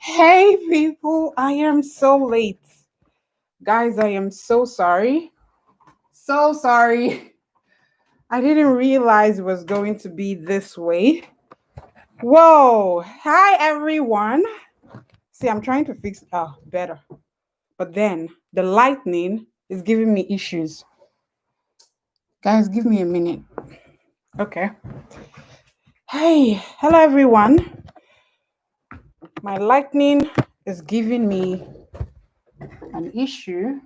Hey people, I am so late. Guys, I am so sorry. So sorry. I didn't realize it was going to be this way. Whoa. Hi everyone. See, I'm trying to fix better. But then the lightning is giving me issues. Guys, give me a minute. Okay. Hey, hello everyone. My lightning is giving me an issue.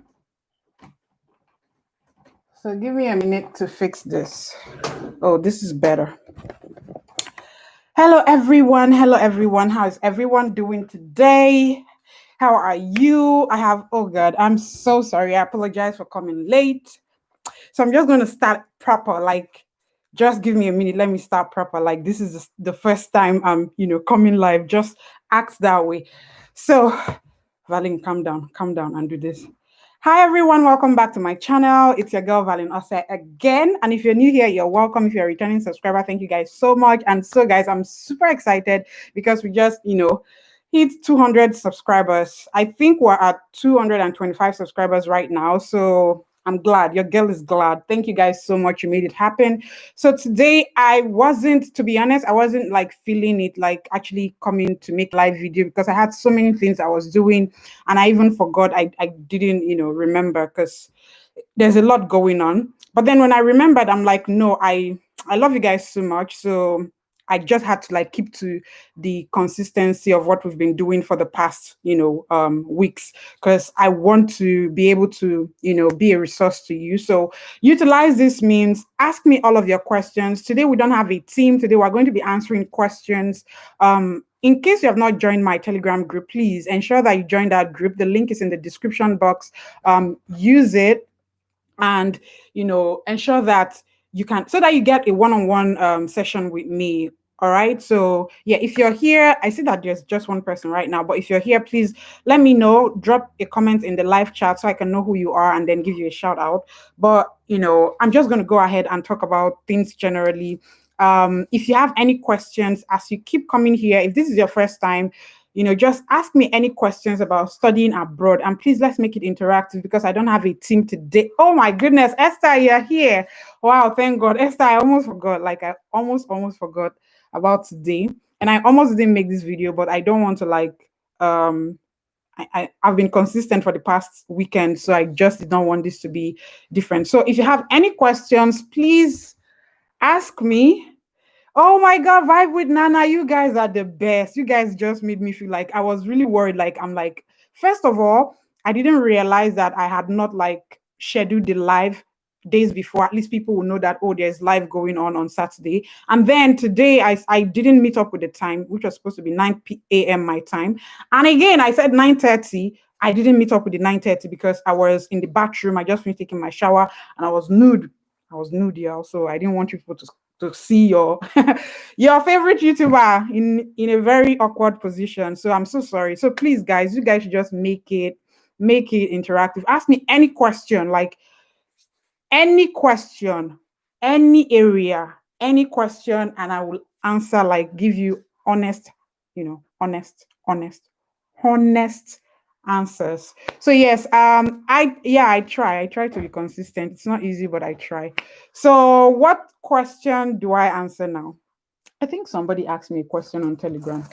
So give me a minute to fix this. Oh, this is better. Hello, everyone. Hello, everyone. How is everyone doing today? How are you? Oh God, I'm so sorry. I apologize for coming late. So I'm just going to start proper. Just give me a minute. Let me start proper. This is the first time I'm, coming live. Just act that way. So, Valeen, calm down and do this. Hi everyone, welcome back to my channel. It's your girl Valeen Oseh again. And if you're new here, you're welcome. If you're a returning subscriber, thank you guys so much. And so guys, I'm super excited because we just, hit 200 subscribers. I think we're at 225 subscribers right now. So I'm glad. Your girl is glad. Thank you guys so much. You made it happen. So today to be honest, I wasn't like feeling it like actually coming to make live video because I had so many things I was doing and I even forgot. I didn't, remember because there's a lot going on. But then when I remembered, I'm like, no, I love you guys so much. So I just had to like keep to the consistency of what we've been doing for the past, weeks, because I want to be able to, be a resource to you. So utilize this means ask me all of your questions. Today we don't have a team. Today we're going to be answering questions. In case you have not joined my Telegram group, please ensure that you join that group. The link is in the description box. Use it and ensure that you can so that you get a one-on-one session with me. All right, so yeah, if you're here, I see that there's just one person right now, but if you're here, please let me know. Drop a comment in the live chat so I can know who you are and then give you a shout out. But I'm just going to go ahead and talk about things generally. If you have any questions as you keep coming here, if this is your first time, just ask me any questions about studying abroad. And please, let's make it interactive because I don't have a team today. Oh my goodness, Esther, you're here. Wow, thank God. Esther, I almost forgot. I almost forgot about today. And I almost didn't make this video, but I don't want to I've been consistent for the past weekend, so I just did not want this to be different. So if you have any questions, please ask me. Oh my God, Vibe with Nana, you guys are the best. You guys just made me feel like I was really worried. First of all, I didn't realize that I had not scheduled the live days before. At least people will know that, oh, there's live going on Saturday. And then today, I didn't meet up with the time, which was supposed to be 9 a.m. my time. And again, I said 9:30. I didn't meet up with the 9:30 because I was in the bathroom. I just finished taking my shower and I was nude. Y'all. So I didn't want people to see your your favorite YouTuber in a very awkward position. So I'm so sorry. So please, guys, you guys should just make it interactive. Ask me any question, any question, any area, any question, and I will answer, give you honest, honest answers. So yes, I try to be consistent. It's not easy, but I try. So what question do I answer now? I think somebody asked me a question on Telegram.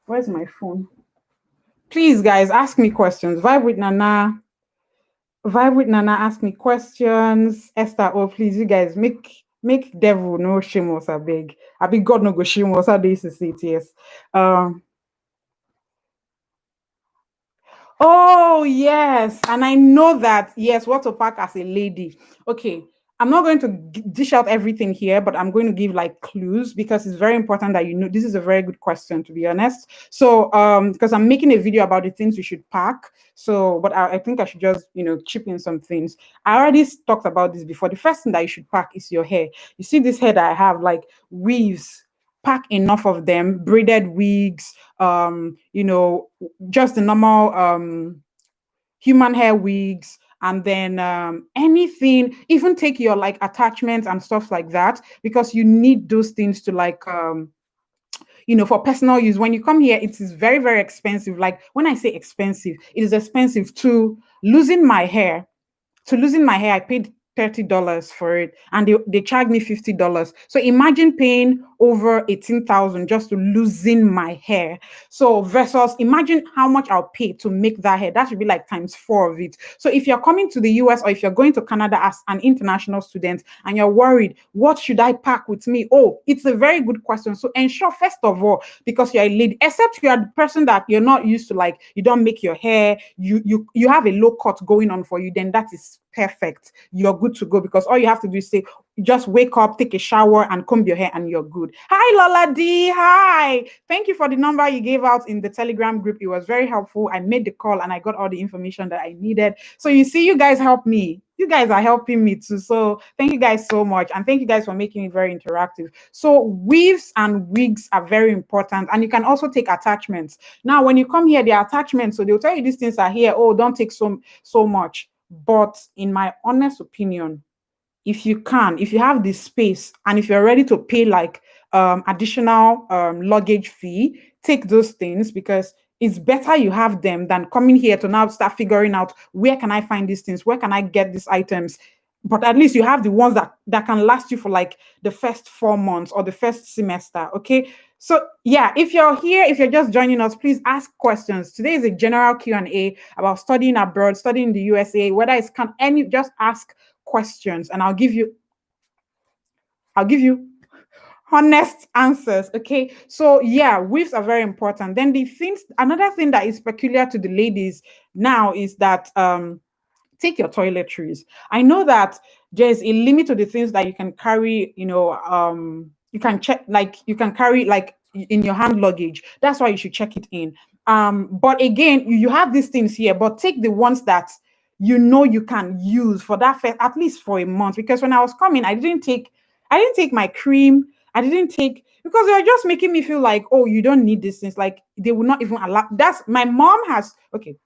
Where's my phone? Please, guys, ask me questions. Vibe with Nana, ask me questions. Esther, oh please, you guys make devil no shame us, I beg. God no go shame us. How they used to say it, yes. Oh, yes. And I know that, yes, what to pack as a lady. Okay. I'm not going to dish out everything here, but I'm going to give clues because it's very important that this is a very good question, to be honest. So, because I'm making a video about the things you should pack. So, but I think I should just, chip in some things. I already talked about this before. The first thing that you should pack is your hair. You see this hair that I have, weaves. Pack enough of them, braided wigs, just the normal human hair wigs, and then anything, even take your attachments and stuff like that, because you need those things to for personal use. When you come here, it is very, very expensive. Like when I say expensive, it is expensive to losing my hair. I paid $30 for it, and they charged me $50. So imagine paying over 18,000 just to losing my hair. So versus imagine how much I'll pay to make that hair. That should be like times four of it. So if you're coming to the US or if you're going to Canada as an international student and you're worried, what should I pack with me? Oh, it's a very good question. So ensure first of all, because you're a lady, except you are the person that you're not used to, like you don't make your hair, you have a low cut going on for you, then that is perfect. You're good to go, because all you have to do is say, just wake up, take a shower, and comb your hair, and you're good. Hi, Lola D. Hi. Thank you for the number you gave out in the Telegram group. It was very helpful. I made the call and I got all the information that I needed. So you see, you guys help me. You guys are helping me too. So thank you guys so much. And thank you guys for making it very interactive. So weaves and wigs are very important. And you can also take attachments. Now, when you come here, the attachments, so they'll tell you these things are here. Oh, don't take so much. But in my honest opinion, if you have the space and if you're ready to pay like additional luggage fee, take those things, because it's better you have them than coming here to now start figuring out, where can I find these things? Where can I get these items? But at least you have the ones that can last you for like the first 4 months or the first semester. Okay. So yeah, if you're here, if you're just joining us, please ask questions. Today is a general Q&A about studying abroad, studying in the USA, whether it's just ask questions and I'll give you honest answers. Okay. So yeah, weaves are very important. Then another thing that is peculiar to the ladies now is that take your toiletries. I know that there's a limit to the things that you can carry, you can check, like you can carry like in your hand luggage. That's why you should check it in. But again, you have these things here, but take the ones that you can use for that at least for a month. Because when I was coming, I didn't take my cream. I didn't take, because they were just making me feel like, oh, you don't need these things. Like they will not even allow. That's my mom has okay.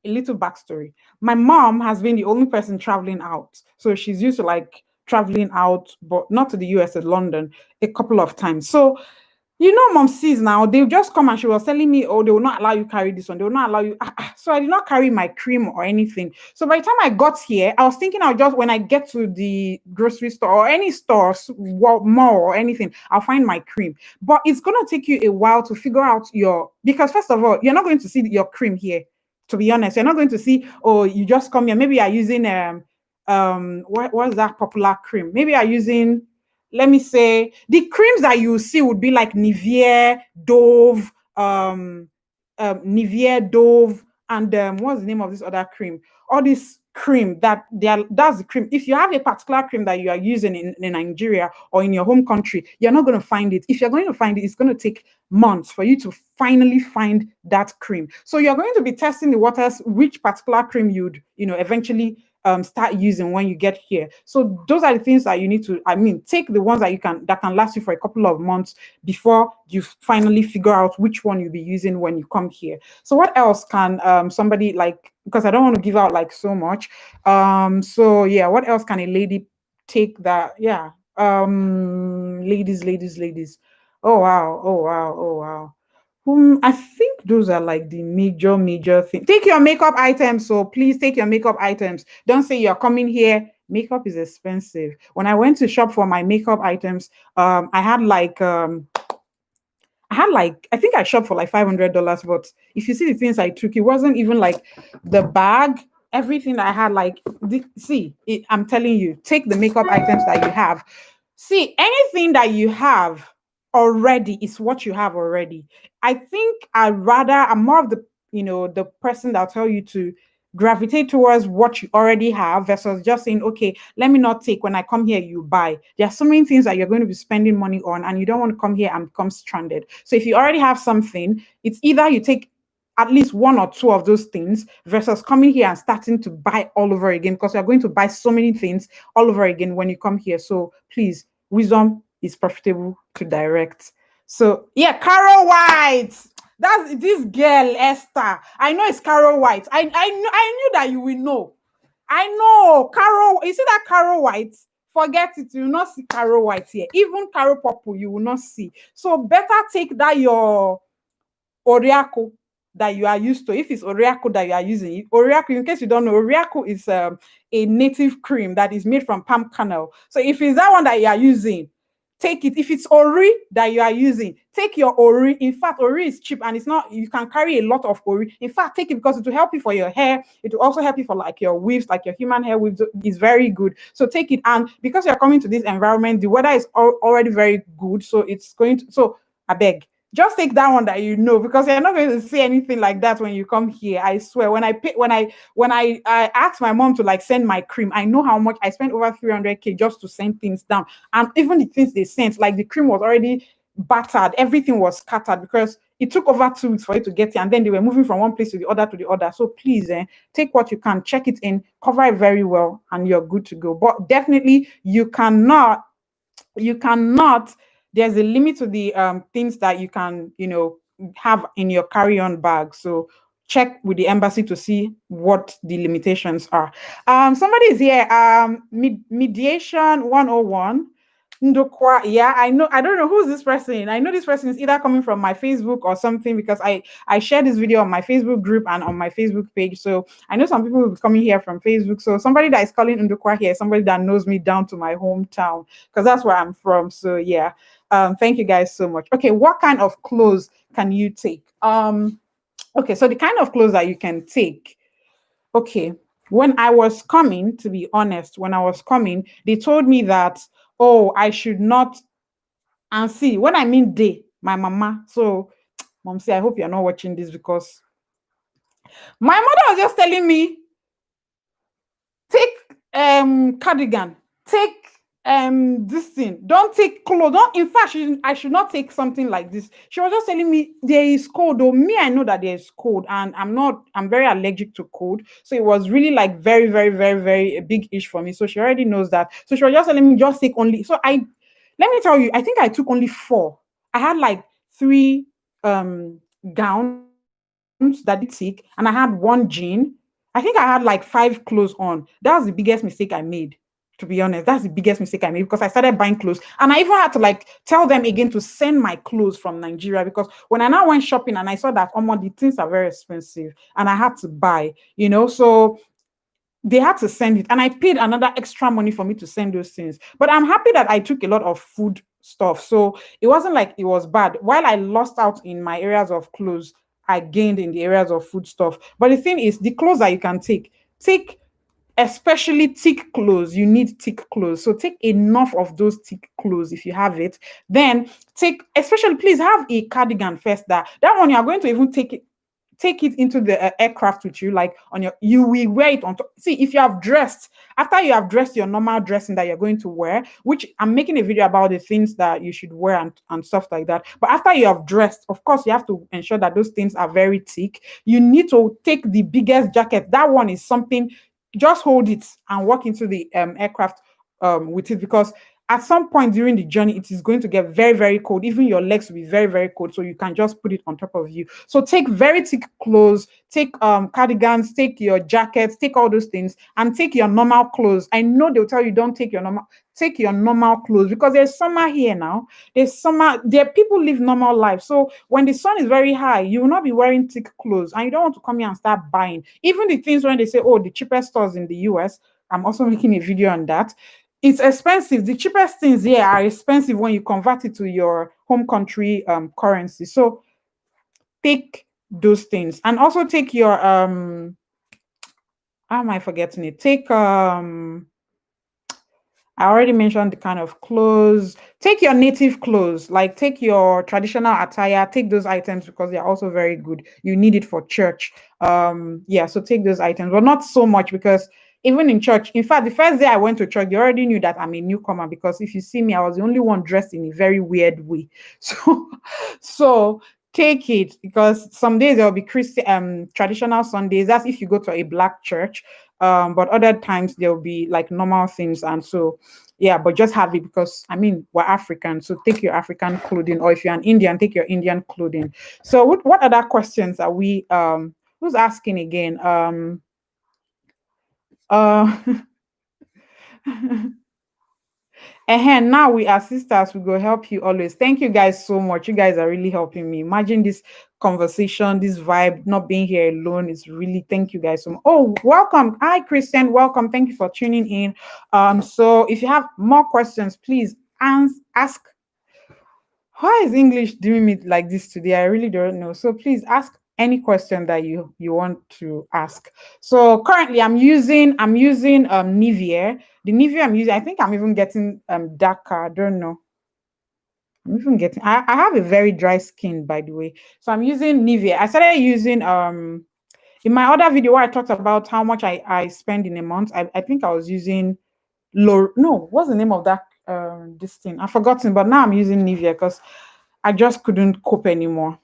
A little backstory. My mom has been the only person traveling out. So she's used to like traveling out, but not to the US, at London, a couple of times. So, mom sees now, they'll just come, and she was telling me, oh, they will not allow you carry this one. They will not allow you. So I did not carry my cream or anything. So by the time I got here, I was thinking when I get to the grocery store or any store, mall or anything, I'll find my cream. But it's going to take you a while to figure out because first of all, you're not going to see your cream here. To be honest, you're not going to see, oh, you just come here. Maybe you're using what's that popular cream? Maybe you're using, let me say, the creams that you see would be like Nivea, Dove, and what's the name of this other cream? All this cream that's the cream. If you have a particular cream that you are using in Nigeria or in your home country, you're not going to find it. If you're going to find it, it's going to take months for you to finally find that cream. So you're going to be testing the waters, which particular cream you'd eventually start using when you get here. So those are the things that you need to, take the ones that can last you for a couple of months before you finally figure out which one you'll be using when you come here. So what else can somebody, like, because I don't want to give out like so much. So yeah, what else can a lady take that? Yeah. Ladies. Oh wow. I think those are like the major things. Take your makeup items. So please take your makeup items. Don't say you're coming here. Makeup is expensive. When I went to shop for my makeup items, I think I shopped for like $500. But if you see the things I took, it wasn't even like the bag, everything that I had. Like, I'm telling you, take the makeup items that you have. See, anything that you have already is what you have already. I think I'm more of the person that'll tell you to gravitate towards what you already have versus just saying, okay, let me not take, when I come here, you buy. There are so many things that you're going to be spending money on, and you don't want to come here and become stranded. So if you already have something, it's either you take at least one or two of those things versus coming here and starting to buy all over again, because you're going to buy so many things all over again when you come here. So please, wisdom is profitable to direct. So yeah, Carol White. That's this girl, Esther. I know it's Carol White. I knew that you will know. I know Carol. You see that Carol White forget it. You will not see caro white here. Even caro purple, you will not see. So better take that your Oriako that you are used to. If it's Oriako that you are using, Oriako, in case you don't know, Oriako is a native cream that is made from palm kernel. So if it's that one that you are using, take it. If it's Ori that you are using, take your Ori. In fact, Ori is cheap and it's not, you can carry a lot of Ori. In fact, take it because it will help you for your hair. It will also help you for like your weaves, like your human hair weaves is very good. So take it. And because you're coming to this environment, the weather is already very good. So it's going to, so I beg, just take that one that you know, because you're not going to see anything like that when you come here. I swear. When I asked my mom to like send my cream, I know how much I spent, over 300K just to send things down. And even the things they sent, like the cream was already battered, everything was scattered because it took over 2 weeks for it to get here, and then they were moving from one place to the other to the other. So please, take what you can, check it in, cover it very well, and you're good to go. But definitely you cannot, there's a limit to the things that you can, have in your carry-on bag. So check with the embassy to see what the limitations are. Somebody is here, mediation 101. Ndokwa, yeah, I know. I don't know who's this person. I know this person is either coming from my Facebook or something, because I shared this video on my Facebook group and on my Facebook page. So I know some people will be coming here from Facebook. So somebody that is calling Ndokwa here, somebody that knows me down to my hometown, because that's where I'm from. So yeah, thank you guys so much. Okay, what kind of clothes can you take? Okay, so the kind of clothes that you can take. Okay, when I was coming, to be honest, when I was coming, they told me that, oh, I should not, and see, when I mean they, my mama. So, mom, say, I hope you're not watching this, because my mother was just telling me, take cardigan, take this thing, don't take clothes, don't, in fact, I should not take something like this. She was just telling me there is cold, though. Me, I know that there is cold, and I'm very allergic to cold. So it was really like very, very, very, very a big issue for me. So she already knows that. So she was just telling me, just take only. So let me tell you, I think I took only 4. I had like 3 gowns that did take, and I had 1 jean. I think I had like 5 clothes on. That was the biggest mistake I made. To be honest, that's the biggest mistake I made, because I started buying clothes, and I even had to like tell them again to send my clothes from Nigeria, because when I now went shopping and I saw that the things are very expensive and I had to buy. So they had to send it, and I paid another extra money for me to send those things. But I'm happy that I took a lot of food stuff, so it wasn't like it was bad. While I lost out in my areas of clothes, I gained in the areas of food stuff. But the thing is, the clothes that you can take, especially thick clothes, you need thick clothes. So take enough of those thick clothes if you have it. Then take, especially, please have a cardigan first. That one, you are going to even take it into the aircraft with you, like you will wear it on top. See, if you have dressed, after you have dressed your normal dressing that you're going to wear, which I'm making a video about the things that you should wear and stuff like that. But after you have dressed, of course, you have to ensure that those things are very thick. You need to take the biggest jacket. That one is something, just hold it and walk into the aircraft with it, because at some point during the journey, it is going to get very, very cold. Even your legs will be very, very cold. So you can just put it on top of you. So take very thick clothes, take cardigans, take your jackets, take all those things, and take your normal clothes. I know they'll tell you don't take your normal, take your normal clothes, because there's summer here now. There's summer, there people live normal life. So when the sun is very high, you will not be wearing thick clothes, and you don't want to come here and start buying. Even the things when they say, oh, the cheapest stores in the US, I'm also making a video on that. It's expensive. The cheapest things here are expensive when you convert it to your home country currency. So take those things, and also take your how am I forgetting it? Take I already mentioned the kind of clothes. Take your native clothes, like take your traditional attire, take those items, because they're also very good. You need it for church. Yeah, so take those items, but not so much, because even in church, in fact, the first day I went to church, they already knew that I'm a newcomer, because if you see me, I was the only one dressed in a very weird way. So take it, because some days there'll be Christian traditional Sundays. That's if you go to a black church. But other times there'll be like normal things, and so yeah, but just have it, because I mean, we're African, so take your African clothing, or if you're an Indian, take your Indian clothing. So what other questions are we who's asking again? Uh And now we are sisters. We go help you always. Thank you guys so much. You guys are really helping me. Imagine this conversation, this vibe, not being here alone is really. Thank you guys so much. Oh, welcome. Hi, Christian. Welcome. Thank you for tuning in. So if you have more questions, please ask. Why is English doing me like this today? I really don't know. So please ask any question that you want to ask. So currently I'm using Nivea. The Nivea I'm using, I think I'm even getting darker. I don't know. I'm even getting I have a very dry skin, by the way. So I'm using Nivea. I started using in my other video where I talked about how much I spend in a month. I think I was using no, what's the name of that this thing? I've forgotten, but now I'm using Nivea because I just couldn't cope anymore.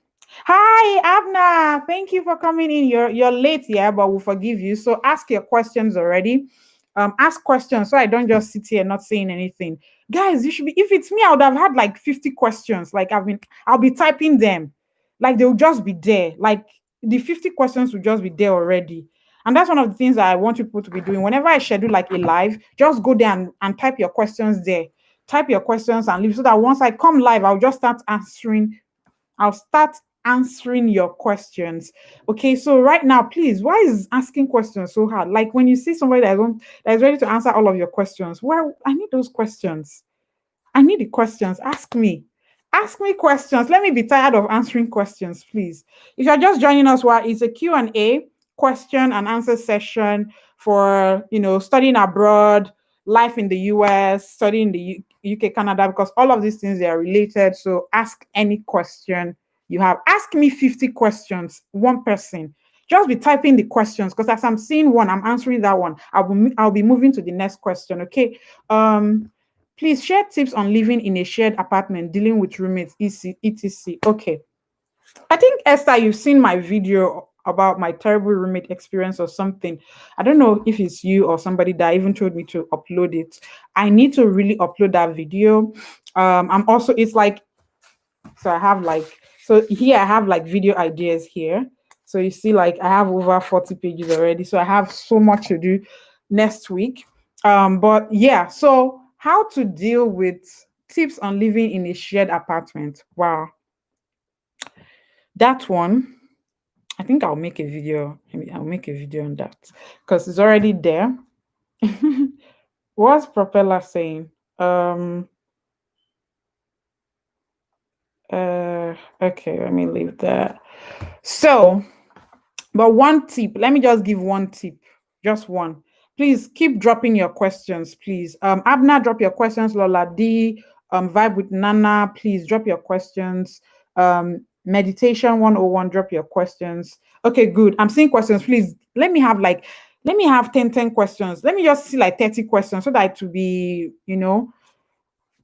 Hi, Abna. Thank you for coming in. You're late, yeah, but we'll forgive you. So ask your questions already. Ask questions so I don't just sit here not saying anything. Guys, you should be if it's me, I would have had like 50 questions. Like I'll be typing them. Like they'll just be there. Like the 50 questions will just be there already. And that's one of the things that I want people to be doing. Whenever I schedule like a live, just go there and type your questions there. Type your questions and leave so that once I come live, I'll start answering your questions. Okay, so right now, please, why is asking questions so hard? Like when you see somebody that is ready to answer all of your questions, well, I need those questions. I need the questions. Ask me. Ask me questions. Let me be tired of answering questions, please. If you're just joining us, well, it's a Q&A, question and answer session for, studying abroad, life in the US, studying the UK, Canada, because all of these things, they are related. So ask any question you have. Ask me 50 questions, one person. Just be typing the questions because as I'm seeing one, I'm answering that one. I'll be moving to the next question. Okay. Please share tips on living in a shared apartment, dealing with roommates, etc. Okay. I think, Esther, you've seen my video about my terrible roommate experience or something. I don't know if it's you or somebody that even told me to upload it. I need to really upload that video. I'm also, it's like, so I have like, so here I have like video ideas here. So you see, like I have over 40 pages already. So I have so much to do next week. But yeah, so how to deal with tips on living in a shared apartment. Wow. That one, I think I'll make a video. Maybe I'll make a video on that because it's already there. What's Propeller saying? Okay, let me leave that. So, but one tip, let me just give one tip, just one. Please keep dropping your questions, please. Abna, drop your questions. Lola D, Vibe with Nana, please drop your questions. Meditation 101, drop your questions. Okay, good. I'm seeing questions. Please let me have 10 questions. Let me just see like 30 questions so that it will be,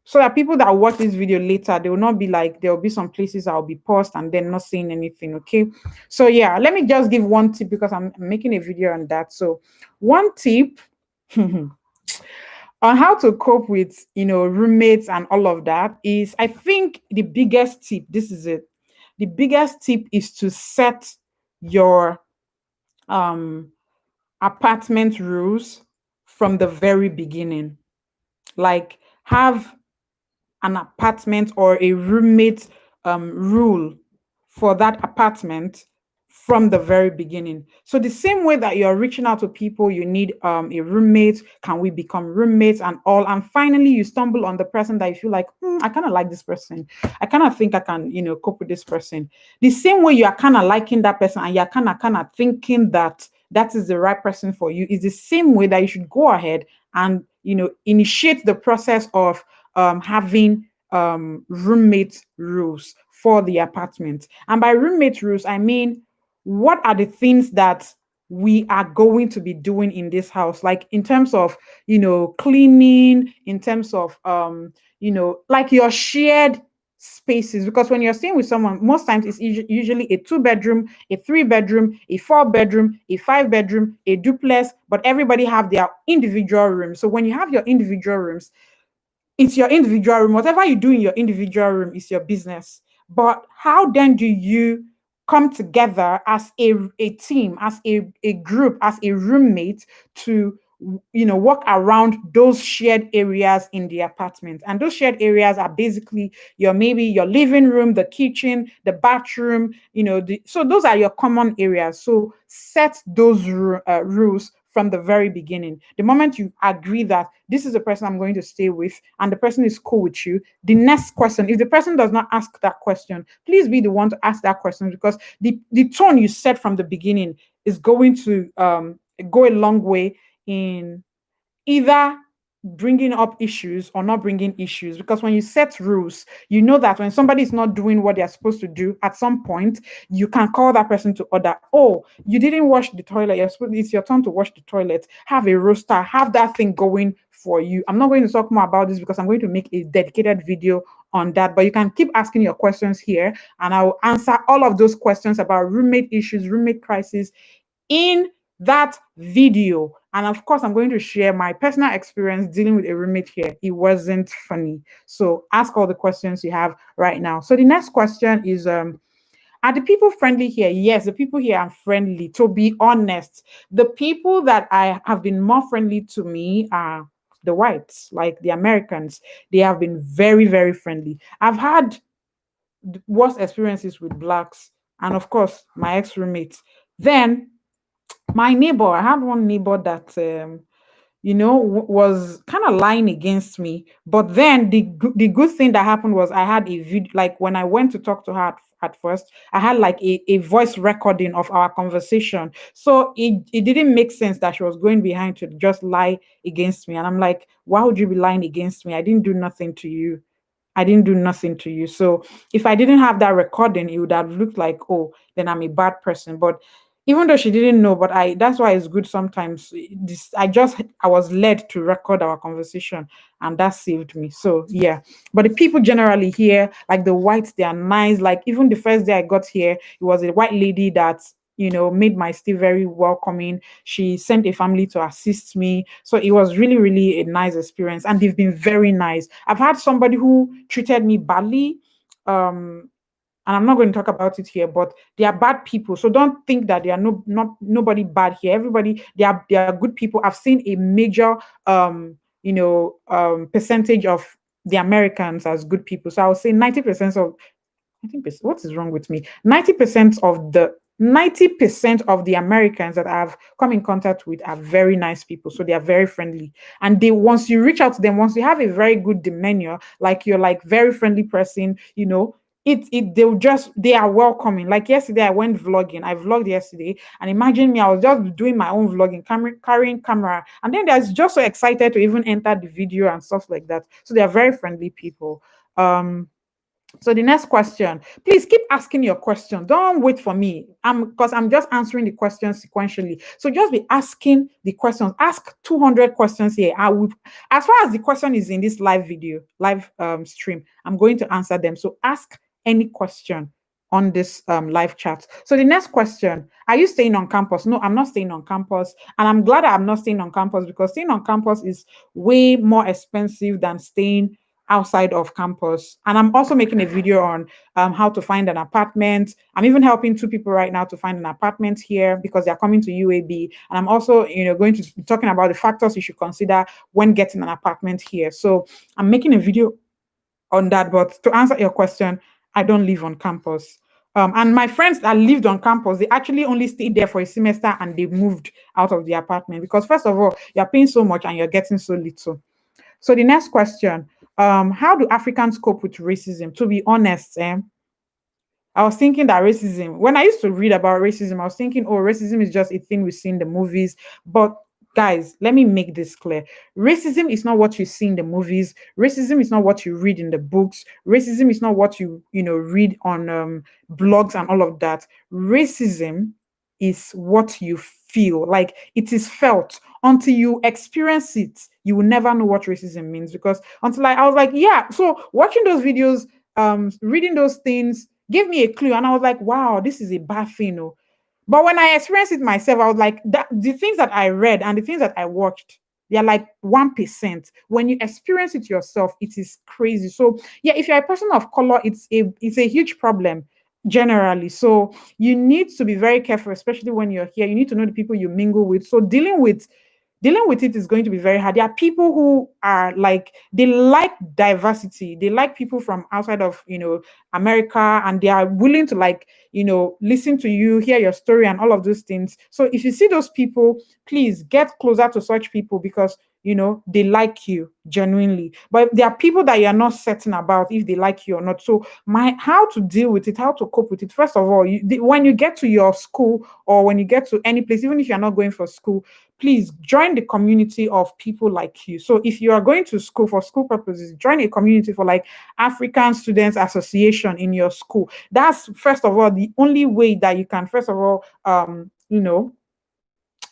so that people that watch this video later, they will not be like, there will be some places I'll be paused and then not saying anything. Okay. So yeah, let me just give one tip because I'm making a video on that. So one tip on how to cope with, roommates and all of that is, I think the biggest tip, this is it. The biggest tip is to set your um apartment rules from the very beginning. Like have an apartment or a roommate rule for that apartment from the very beginning. So the same way that you're reaching out to people, you need a roommate. Can we become roommates and all? And finally, you stumble on the person that you feel like, I kind of like this person. I kind of think I can, cope with this person. The same way you are kind of liking that person and you're kind of thinking that that is the right person for you is the same way that you should go ahead and, initiate the process of having roommate rules for the apartment. And by roommate rules, I mean, what are the things that we are going to be doing in this house? Like in terms of, cleaning, in terms of, like your shared spaces. Because when you're staying with someone, most times it's usually a 2 bedroom, a 3 bedroom, a 4 bedroom, a 5 bedroom, a duplex, but everybody have their individual rooms. So when you have your individual rooms, it's your individual room. Whatever you do in your individual room is your business. But how then do you come together as a team, as a group, as a roommate to walk around those shared areas in the apartment. And those shared areas are basically maybe your living room, the kitchen, the bathroom, so those are your common areas. So set those rules from the very beginning. The moment you agree that this is the person I'm going to stay with and the person is cool with you, the next question, if the person does not ask that question, please be the one to ask that question, because the tone you set from the beginning is going to go a long way in either bringing up issues or not bringing issues. Because when you set rules, you know that when somebody is not doing what they're supposed to do, at some point you can call that person to order. Oh, you didn't wash the toilet, it's your turn to wash the toilet. Have a roster, have that thing going for you. I'm not going to talk more about this because I'm going to make a dedicated video on that, but you can keep asking your questions here and I will answer all of those questions about roommate issues, roommate crisis in that video. And of course, I'm going to share my personal experience dealing with a roommate here. It wasn't funny. So ask all the questions you have right now. So the next question is, are the people friendly here? Yes, the people here are friendly. To be honest, the people that I have been more friendly to me are the whites, like the Americans. They have been very, very friendly. I've had worse experiences with blacks, and of course, my ex roommates. Then my neighbor, I had one neighbor that was kind of lying against me. But then the good thing that happened was I had a video. Like when I went to talk to her at first, I had like a voice recording of our conversation. So it didn't make sense that she was going behind to just lie against me. And I'm like, why would you be lying against me? I didn't do nothing to you. I didn't do nothing to you. So if I didn't have that recording, it would have looked like, oh, then I'm a bad person. But even though she didn't know, but that's why it's good sometimes. I was led to record our conversation and that saved me. So yeah. But the people generally here, like the whites, they are nice. Like even the first day I got here, it was a white lady that made my stay very welcoming. She sent a family to assist me. So it was really, really a nice experience. And they've been very nice. I've had somebody who treated me badly. And I'm not going to talk about it here, but they are bad people. So don't think that they are not nobody bad here. Everybody, they are good people. I've seen a major percentage of the Americans as good people. So I would say 90% of I think what is wrong with me? 90% of the Americans that I've come in contact with are very nice people. So they are very friendly. And they once you reach out to them, once you have a very good demeanor, like you're like very friendly person, they are welcoming. Like yesterday I went vlogging. I vlogged yesterday and imagine me, I was just doing my own vlogging, carrying camera. And then they're just so excited to even enter the video and stuff like that. So they are very friendly people. So the next question, please keep asking your question. Don't wait for me. Because I'm just answering the questions sequentially. So just be asking the questions. Ask 200 questions here. As far as the question is in this live video, live stream, I'm going to answer them. So ask any question on this live chat. So the next question, are you staying on campus? No, I'm not staying on campus. And I'm glad I'm not staying on campus because staying on campus is way more expensive than staying outside of campus. And I'm also making a video on how to find an apartment. I'm even helping two people right now to find an apartment here because they're coming to UAB. And I'm also, going to be talking about the factors you should consider when getting an apartment here. So I'm making a video on that. But to answer your question, I don't live on campus. And my friends that lived on campus, they actually only stayed there for a semester and they moved out of the apartment because first of all, you're paying so much and you're getting so little. So the next question, how do Africans cope with racism? To be honest, I was thinking that racism, when I used to read about racism, I was thinking, oh, racism is just a thing we see in the movies. But guys, let me make this clear. Racism is not what you see in the movies. Racism is not what you read in the books. Racism is not what you read on blogs and all of that. Racism is what you feel. Like it is felt. Until you experience it, you will never know what racism means. Because until I was like, yeah. So watching those videos, reading those things gave me a clue, and I was like, wow, this is a bad thing. Oh. But when I experienced it myself, I was like, the things that I read and the things that I watched, they're like 1%. When you experience it yourself, it is crazy. So yeah, if you're a person of color, it's a huge problem generally. So you need to be very careful, especially when you're here. You need to know the people you mingle with. So dealing with dealing with it is going to be very hard. There are people who are like, they like diversity, they like people from outside of, America, and they are willing to, like, listen to you, hear your story, and all of those things. So if you see those people, please get closer to such people, because they like you genuinely. But there are people that you're not certain about if they like you or not. So my how to deal with it, how to cope with it, first of all, when you get to your school, or when you get to any place, even if you're not going for school, please join the community of people like you. So if you are going to school for school purposes, join a community for, like, African Students Association in your school. That's, first of all, the only way that you can, first of all,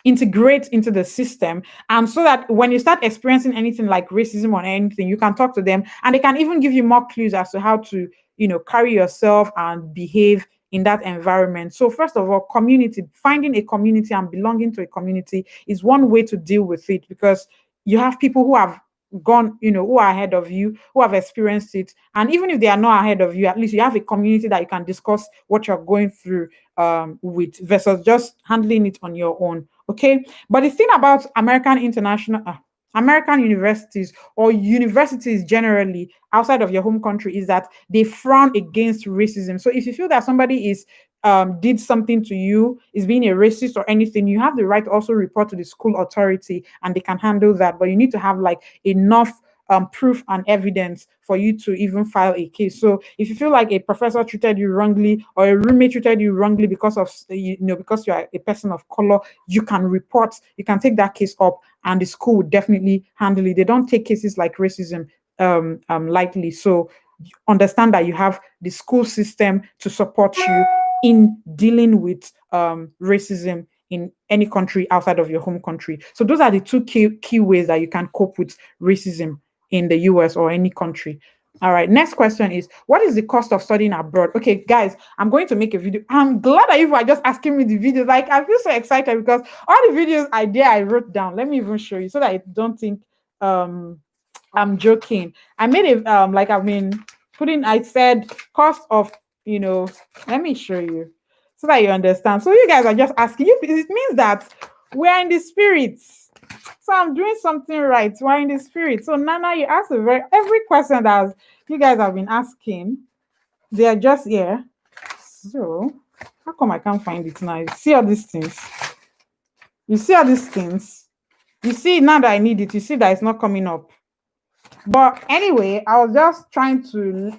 integrate into the system, and so that when you start experiencing anything like racism or anything, you can talk to them, and they can even give you more clues as to how to carry yourself and behave in that environment. So first of all, community, finding a community and belonging to a community is one way to deal with it, because you have people who have gone, who are ahead of you, who have experienced it. And even if they are not ahead of you, at least you have a community that you can discuss what you're going through with, versus just handling it on your own. Okay. But the thing about American universities, or universities generally outside of your home country, is that they frown against racism. So if you feel that somebody is did something to you, is being a racist or anything, you have the right to also report to the school authority, and they can handle that. But you need to have, like, enough proof and evidence for you to even file a case. So if you feel like a professor treated you wrongly, or a roommate treated you wrongly because of, because you are a person of color, you can report, you can take that case up, and the school would definitely handle it. They don't take cases like racism lightly. So understand that you have the school system to support you in dealing with racism in any country outside of your home country. So those are the two key ways that you can cope with racism in the US or any country. All right, next question is, what is the cost of studying abroad? Okay, guys, I'm going to make a video. I'm glad that you are just asking me the videos. Like, I feel so excited, because all the videos I wrote down. Let me even show you, so that I don't think I'm joking. I made it like, I've been putting, I said cost of, let me show you so that you understand. So you guys are just asking, it means that we're in the spirits. So I'm doing something right. We're in the spirit. So Nana, you asked every question that you guys have been asking, they are just here. So how come I can't find it now? You see all these things? You see all these things? You see, now that I need it, you see that it's not coming up. But anyway, I was just trying to.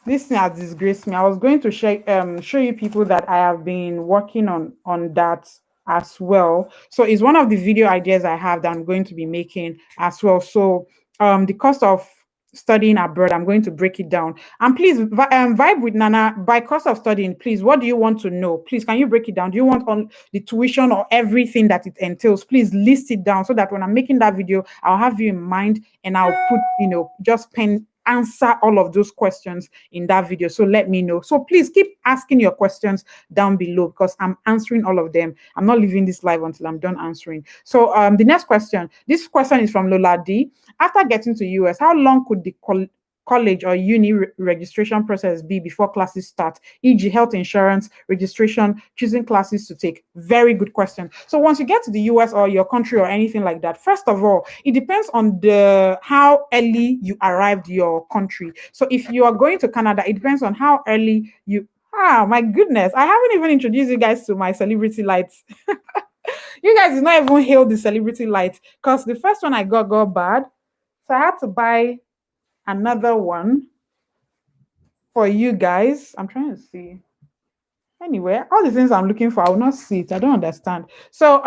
This thing has disgraced me. I was going to show you people that I have been working on that as well. So it's one of the video ideas I have that I'm going to be making as well. So the cost of studying abroad, I'm going to break it down. And please vibe with Nana. By cost of studying, please, what do you want to know? Please, can you break it down? Do you want on the tuition or everything that it entails? Please list it down, so that when I'm making that video, I'll have you in mind, and I'll put, just answer all of those questions in that video. So let me know. So please keep asking your questions down below, because I'm answering all of them. I'm not leaving this live until I'm done answering. So the next question, this question is from Lola D. After getting to US, how long could the college or uni registration process be before classes start, e.g. health insurance, registration, choosing classes to take? Very good question. So once you get to the US or your country or anything like that, first of all, it depends on how early you arrived your country. So if you are going to Canada, it depends on how early you. My goodness, I haven't even introduced you guys to my celebrity lights. You guys did not even hail the celebrity light, because the first one I got bad. So I had to buy another one for you guys. I'm trying to see. Anyway, all the things I'm looking for, I will not see it. I don't understand. So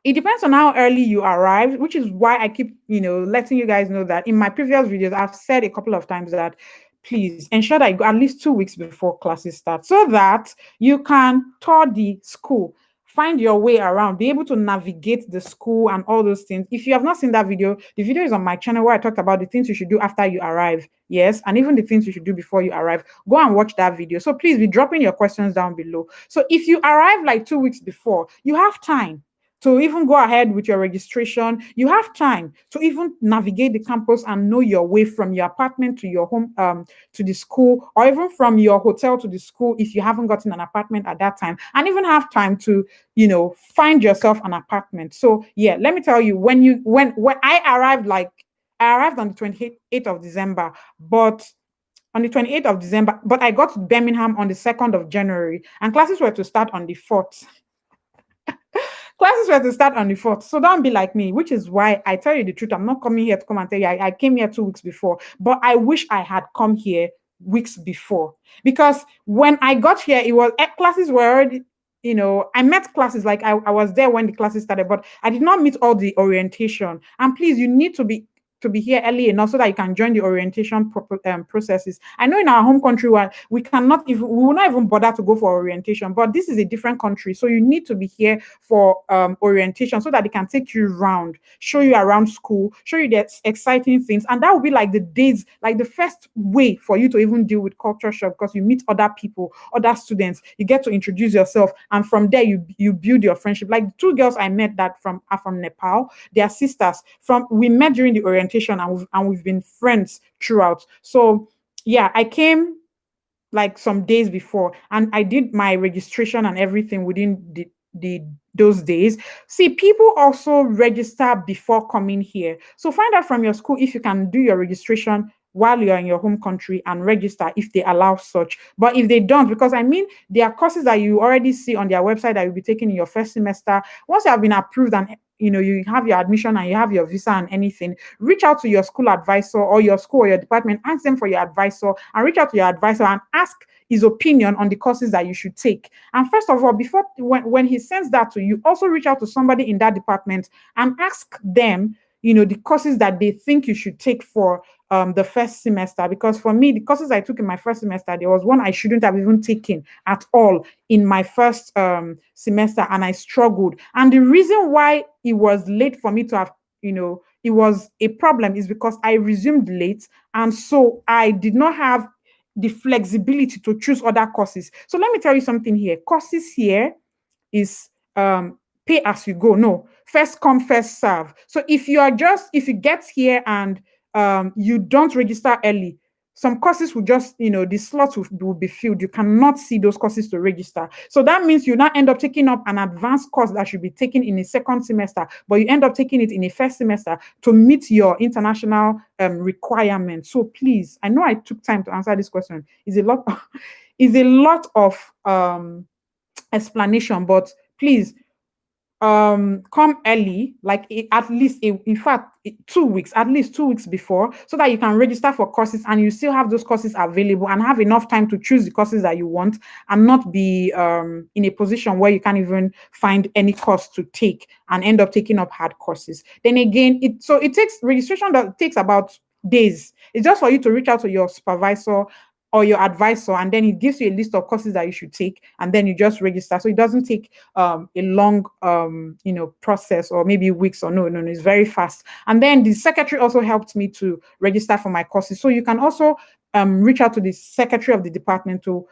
it depends on how early you arrive, which is why I keep, letting you guys know that in my previous videos, I've said a couple of times that please ensure that you go at least 2 weeks before classes start, so that you can tour the school, find your way around, be able to navigate the school and all those things. If you have not seen that video, the video is on my channel where I talked about the things you should do after you arrive. Yes, and even the things you should do before you arrive. Go and watch that video. So please be dropping your questions down below. So if you arrive like 2 weeks before, you have time to even go ahead with your registration. You have time to even navigate the campus and know your way from your apartment to your home, to the school, or even from your hotel to the school if you haven't gotten an apartment at that time, and even have time to, find yourself an apartment. So yeah, let me tell you, when I arrived, I arrived on the 28th of December, but on the 28th of December, but I got to Birmingham on the 2nd of January, and classes were to start on the 4th. Classes were to start on the 4th. So don't be like me, which is why I tell you the truth. I'm not coming here to come and tell you. I came here 2 weeks before, but I wish I had come here weeks before. Because when I got here, classes were already, I met classes, like I was there when the classes started, but I did not meet all the orientation. And please, you need to be here early enough so that you can join the orientation processes. I know in our home country where we will not even bother to go for orientation, but this is a different country. So you need to be here for orientation so that they can take you around, show you around school, show you the exciting things. And that will be like the days, like the first way for you to even deal with culture shock, because you meet other people, other students, you get to introduce yourself. And from there, you build your friendship. Like the two girls I met that are from Nepal, they are sisters. We met during the orientation, and we've been friends throughout. So yeah, I came like some days before, and I did my registration and everything within those days. See, people also register before coming here. So find out from your school if you can do your registration while you're in your home country and register if they allow such. But if they don't, because I mean, there are courses that you already see on their website that you'll be taking in your first semester. Once you have been approved and you have your admission and you have your visa and anything, reach out to your school advisor or your school or your department, ask them for your advisor, and reach out to your advisor and ask his opinion on the courses that you should take. And first of all, before when he sends that to you, also reach out to somebody in that department and ask them, the courses that they think you should take for the first semester. Because for me, the courses I took in my first semester, there was one I shouldn't have even taken at all in my first semester, and I struggled. And the reason why it was late for me to have, it was a problem, is because I resumed late, and so I did not have the flexibility to choose other courses. So let me tell you something here. Courses here is pay as you go. No, first come, first serve. So if you get here and you don't register early, some courses will just, the slots will be filled. You cannot see those courses to register. So that means you now end up taking up an advanced course that should be taken in a second semester, but you end up taking it in a first semester to meet your international requirements. So please, I know I took time to answer this question. It's a lot, it's a lot of explanation, but please come early, like at least in fact 2 weeks, at least 2 weeks before, so that you can register for courses and you still have those courses available and have enough time to choose the courses that you want, and not be in a position where you can't even find any course to take and end up taking up hard courses. Then again, it takes registration, that takes about days. It's just for you to reach out to your supervisor or your advisor, and then it gives you a list of courses that you should take, and then you just register. So it doesn't take a long process, or maybe weeks, or no, it's very fast. And then the secretary also helped me to register for my courses. So you can also reach out to the secretary of the department to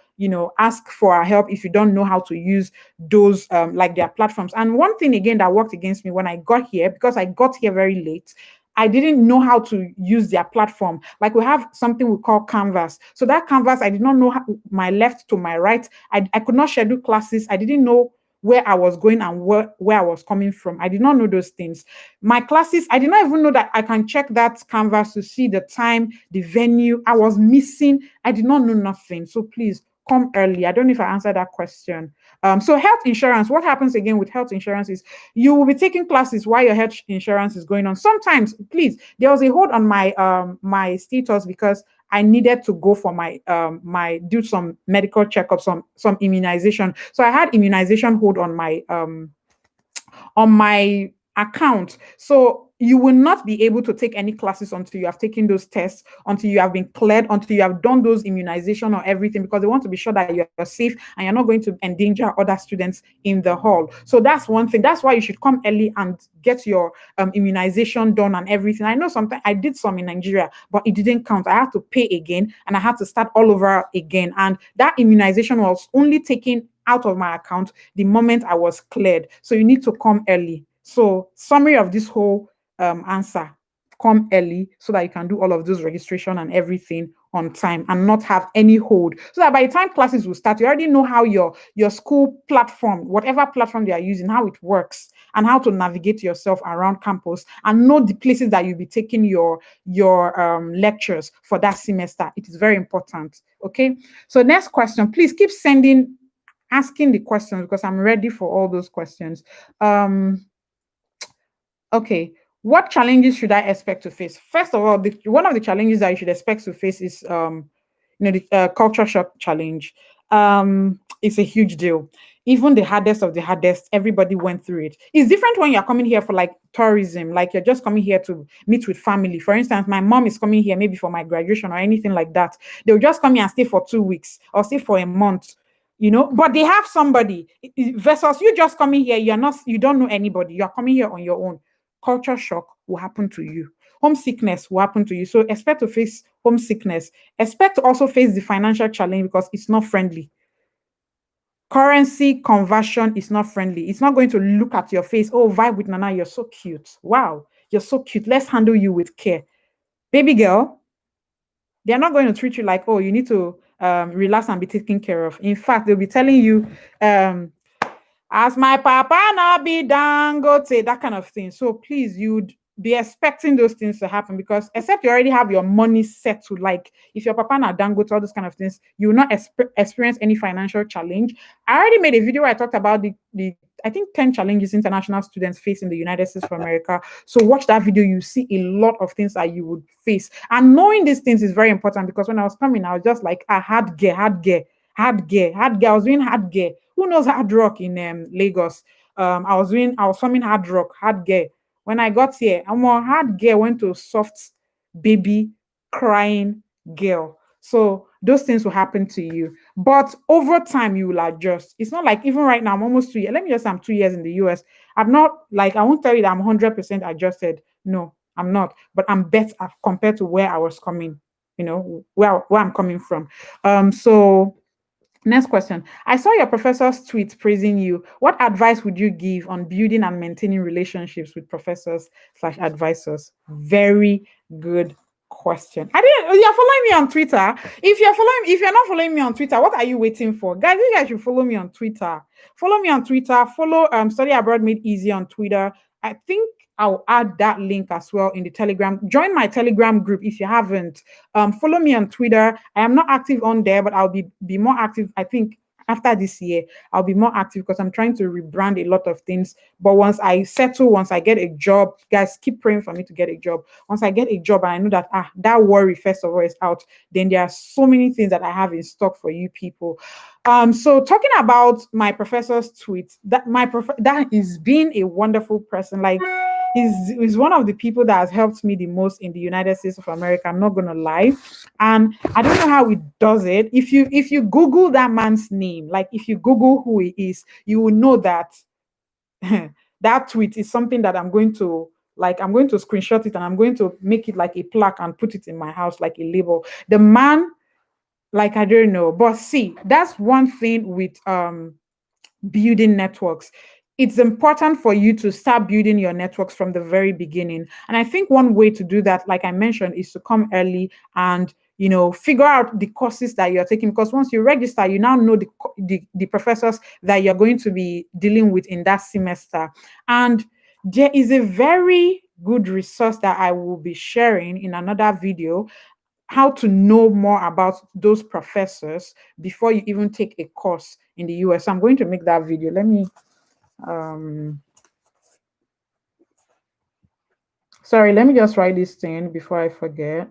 ask for our help if you don't know how to use those like their platforms. And one thing again that worked against me when I got here, because I got here very late, I didn't know how to use their platform. Like, we have something we call Canvas. So that Canvas, I did not know my left to my right. I could not schedule classes. I didn't know where I was going and where I was coming from. I did not know those things. My classes, I did not even know that I can check that Canvas to see the time, the venue. I was missing. I did not know nothing. So please come early. I don't know if I answered that question. So health insurance, what happens again with health insurance is you will be taking classes while your health insurance is going on. Sometimes, please, there was a hold on my my status because I needed to go for do some medical checkup, some immunization. So I had immunization hold on my account. So you will not be able to take any classes until you have taken those tests, until you have been cleared, until you have done those immunization or everything, because they want to be sure that you're safe and you're not going to endanger other students in the hall. So that's one thing. That's why you should come early and get your immunization done and everything. I know sometimes I did some in Nigeria, but it didn't count. I had to pay again and I had to start all over again. And that immunization was only taking out of my account the moment I was cleared. So you need to come early. So summary of this whole answer: come early so that you can do all of those registration and everything on time and not have any hold, so that by the time classes will start, you already know how your school platform, whatever platform they are using, how it works, and how to navigate yourself around campus, and know the places that you'll be taking your lectures for that semester. It is very important. Okay, so next question, please keep sending, asking the questions, because I'm ready for all those questions. Okay, what challenges should I expect to face? First of all, one of the challenges that you should expect to face is, the culture shock challenge. It's a huge deal. Even the hardest of the hardest, everybody went through it. It's different when you're coming here for like tourism, like you're just coming here to meet with family. For instance, my mom is coming here maybe for my graduation or anything like that. They'll just come here and stay for 2 weeks or stay for a month, but they have somebody. Versus you just coming here, you don't know anybody. You're coming here on your own. Culture shock will happen to you. Homesickness will happen to you. So expect to face homesickness. Expect to also face the financial challenge, because it's not friendly. Currency conversion is not friendly. It's not going to look at your face. Oh, vibe with Nana, you're so cute. Wow, you're so cute. Let's handle you with care. Baby girl, they're not going to treat you like, oh, you need to relax and be taken care of. In fact, they'll be telling you, as my papa na be Dangote, that kind of thing. So please, you'd be expecting those things to happen, because except you already have your money set to, like, if your papa na Dangote, all those kind of things, you will not experience any financial challenge. I already made a video where I talked about the I think 10 challenges international students face in the United States of America. So watch that video. You see a lot of things that you would face. And knowing these things is very important, because when I was coming, I was just like, hard gear. I was doing hard gear. Who knows hard rock in Lagos? I was forming hard rock, hard gear. When I got here, I'm on hard gear, went to soft baby crying girl. So those things will happen to you. But over time, you will adjust. It's not like, even right now, I'm almost 2 years. Let me just say I'm 2 years in the US. I'm not like, I won't tell you that I'm 100% adjusted. No, I'm not. But I'm better compared to where I was coming, where I'm coming from. So next question. I saw your professor's tweet praising you. What advice would you give on building and maintaining relationships with professors/advisors? Very good question. You're following me on Twitter. If you're not following me on Twitter, what are you waiting for? Guys, you guys should follow me on Twitter. Follow me on Twitter. Follow Study Abroad Made Easy on Twitter. I think I'll add that link as well in the Telegram. Join my Telegram group if you haven't. Follow me on Twitter. I am not active on there, but I'll be more active, I think, after this year. I'll be more active, because I'm trying to rebrand a lot of things. But once I get a job, guys, keep praying for me to get a job. Once I get a job and I know that that worry first of all is out, then there are so many things that I have in stock for you people. So talking about my professor's tweet, that is being a wonderful person. Like, he's one of the people that has helped me the most in the United States of America. I'm not gonna lie. And I don't know how he does it. If you Google that man's name, like if you Google who he is, you will know that that tweet is something that I'm going to screenshot it, and I'm going to make it like a plaque and put it in my house like a label. The man, like, I don't know. But see, that's one thing with building networks. It's important for you to start building your networks from the very beginning. And I think one way to do that, like I mentioned, is to come early and figure out the courses that you're taking, because once you register, you now know the professors that you're going to be dealing with in that semester. And there is a very good resource that I will be sharing in another video, how to know more about those professors before you even take a course in the US. So I'm going to make that video. Let me let me just write this thing before I forget.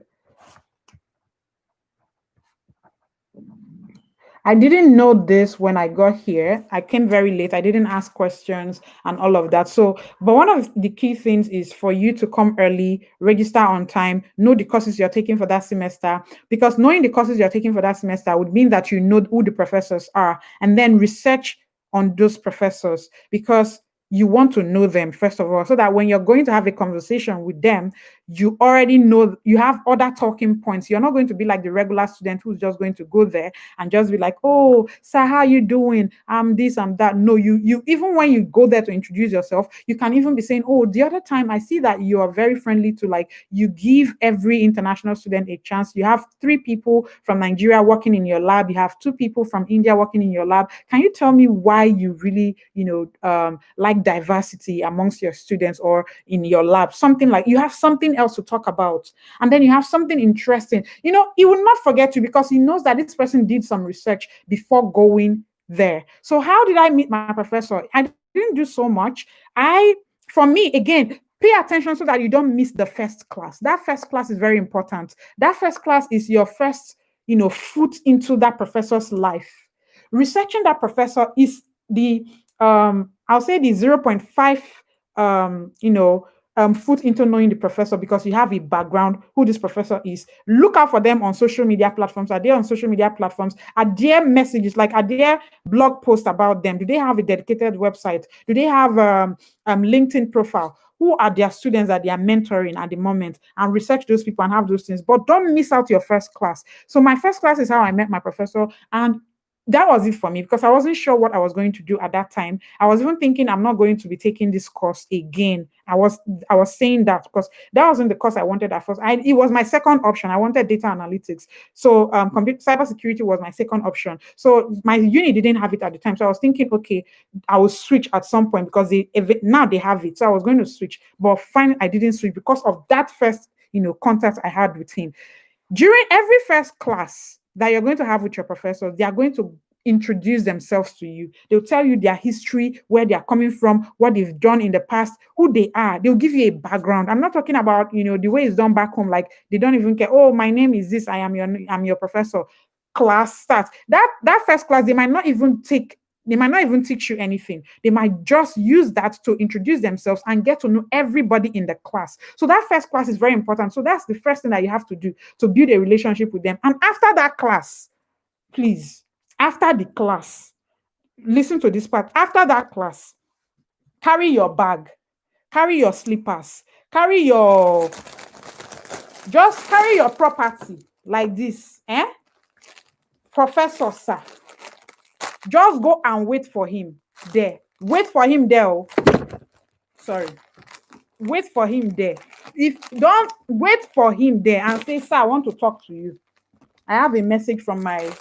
I didn't know this when I got here. I came very late. I didn't ask questions and all of that. So, but one of the key things is for you to come early, register on time, know the courses you're taking for that semester, because knowing the courses you're taking for that semester would mean that you know who the professors are, and then research on those professors, because you want to know them first of all, so that when you're going to have a conversation with them, you already know, you have other talking points. You're not going to be like the regular student who's just going to go there and just be like, oh, sir, how you doing? I'm this, I'm that. No, you even when you go there to introduce yourself, you can even be saying, oh, the other time I see that you are very friendly to, like, you give every international student a chance. You have 3 people from Nigeria working in your lab. You have 2 people from India working in your lab. Can you tell me why you really, like diversity amongst your students or in your lab? Something like, you have something else to talk about, and then you have something interesting. He will not forget you because he knows that this person did some research before going there. So how did I meet my professor? I didn't do so much. For me, again, pay attention so that you don't miss the first class. That first class is very important. That first class is your first, foot into that professor's life. Researching that professor is the I'll say the 0.5 foot into knowing the professor, because you have a background who this professor is. Look out for them on social media platforms. Are they on social media platforms? Are there messages, like, are there blog posts about them? Do they have a dedicated website? Do they have LinkedIn profile? Who are their students that they are mentoring at the moment? And research those people and have those things. But don't miss out your first class. So my first class is how I met my professor, and that was it for me, because I wasn't sure what I was going to do at that time. I was even thinking I'm not going to be taking this course again. I was saying that because that wasn't the course I wanted at first. It was my second option. I wanted data analytics. So cybersecurity was my second option. So my uni didn't have it at the time. So I was thinking, okay, I will switch at some point because now they have it. So I was going to switch. But finally, I didn't switch because of that first, contact I had with him. During every first class that you're going to have with your professors, they are going to introduce themselves to you. They'll tell you their history, where they are coming from, what they've done in the past, who they are. They'll give you a background. I'm not talking about, the way it's done back home. Like, they don't even care. Oh, my name is this. I'm your professor. Class starts. That first class, they might not even teach you anything. They might just use that to introduce themselves and get to know everybody in the class. So that first class is very important. So that's the first thing that you have to do to build a relationship with them. And after that class, please, after the class, listen to this part. After that class, carry your bag, carry your slippers, just carry your property like this. Professor, sir. Just go and wait for him there. Wait for him there. Oh. Sorry. Wait for him there. Don't wait for him there and say, sir, I want to talk to you. I have a message from my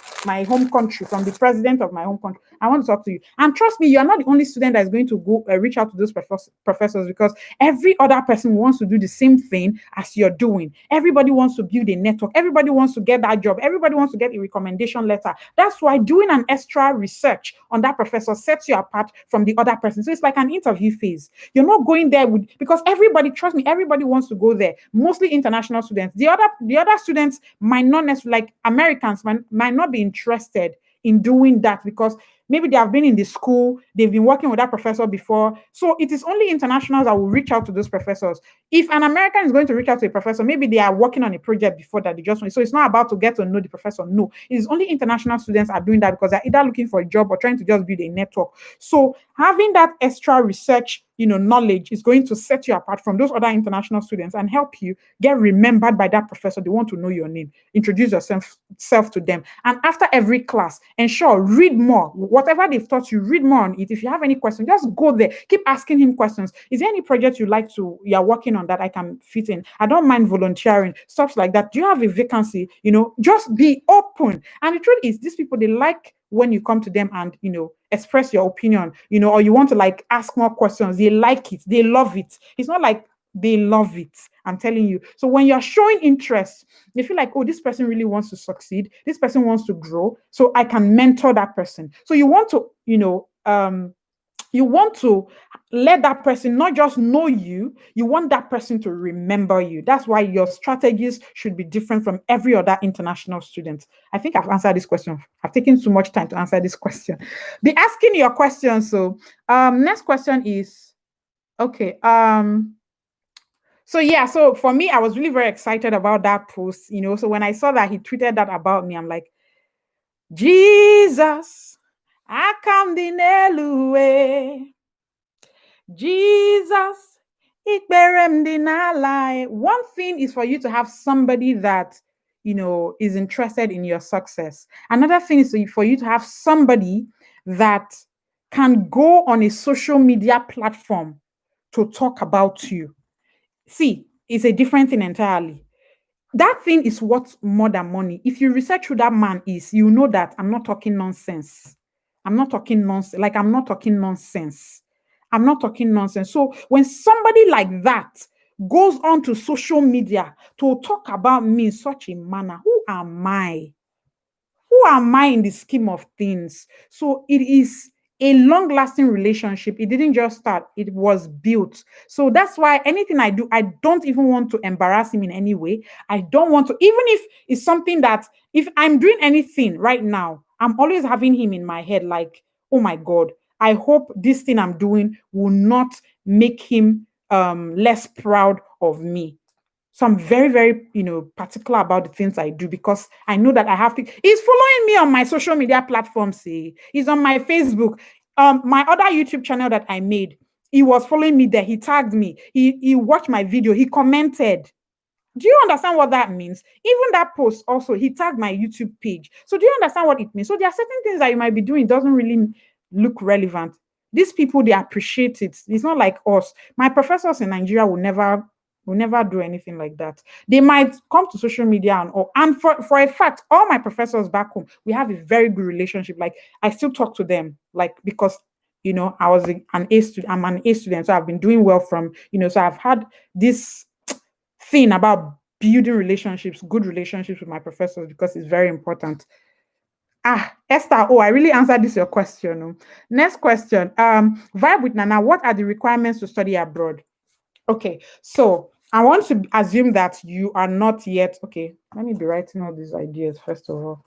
home country, from the president of my home country. I want to talk to you. And trust me, you're not the only student that is going to go reach out to those professors, because every other person wants to do the same thing as you're doing. Everybody wants to build a network. Everybody wants to get that job. Everybody wants to get a recommendation letter. That's why doing an extra research on that professor sets you apart from the other person. So it's like an interview phase. You're not going there because everybody, trust me, everybody wants to go there. Mostly international students. The other students might not necessarily, like Americans, might not be interested in doing that because maybe they have been in the school, they've been working with that professor before. So it is only internationals that will reach out to those professors. If an American is going to reach out to a professor, maybe they are working on a project before that they just want. So it's not about to get to know the professor. No, it is only international students are doing that because they're either looking for a job or trying to just build a network. So having that extra research, knowledge is going to set you apart from those other international students and help you get remembered by that professor. They want to know your name. Introduce yourself to them. And after every class, ensure read more. Whatever they've taught you, read more on it. If you have any questions, just go there. Keep asking him questions. Is there any project you're working on that I can fit in? I don't mind volunteering, stuff like that. Do you have a vacancy? Just be open. And the truth is, these people, they like when you come to them and, express your opinion, or you want to like ask more questions. They like it. They love it. It's not like they love it. I'm telling you. So when you're showing interest, they feel like, oh, this person really wants to succeed. This person wants to grow. So I can mentor that person. So you want to, you want to let that person not just know you, you want that person to remember you. That's why your strategies should be different from every other international student. I think I've answered this question. I've taken too much time to answer this question. Be asking your questions. So next question is, okay. So for me, I was really very excited about that post, So when I saw that he tweeted that about me, I'm like, Jesus, I come the Nelue. Jesus. Ikberem dinalai. One thing is for you to have somebody that is interested in your success. Another thing is for you to have somebody that can go on a social media platform to talk about you. See, it's a different thing entirely. That thing is worth more than money. If you research who that man is, you know that I'm not talking nonsense. I'm not talking nonsense. Like, I'm not talking nonsense. I'm not talking nonsense. So when somebody like that goes on to social media to talk about me in such a manner, who am I? Who am I in the scheme of things? So it is a long lasting relationship. It didn't just start, it was built. So that's why anything I do, I don't even want to embarrass him in any way. I don't want to, even if it's something that, if I'm doing anything right now, I'm always having him in my head like, oh my God, I hope this thing I'm doing will not make him less proud of me. So I'm very, very, particular about the things I do because I know that I have to. He's following me on my social media platforms. See, he's on my Facebook. My other YouTube channel that I made, he was following me there. He tagged me. He watched my video. He commented. Do you understand what that means? Even that post also, he tagged my YouTube page. So do you understand what it means? So there are certain things that you might be doing doesn't really look relevant. These people, they appreciate it. It's not like us. My professors in Nigeria will never do anything like that. They might come to social media and for a fact, all my professors back home, we have a very good relationship. Like, I still talk to them, like, because I was an A student, I'm an A student, so I've been doing well from, so I've had this thing about building relationships, good relationships with my professors, because it's very important. Esther, I really answered this your question. Oh. Next question. Vibe with Nana, what are the requirements to study abroad? Okay, so I want to assume that you are not yet. Okay, let me be writing all these ideas first of all.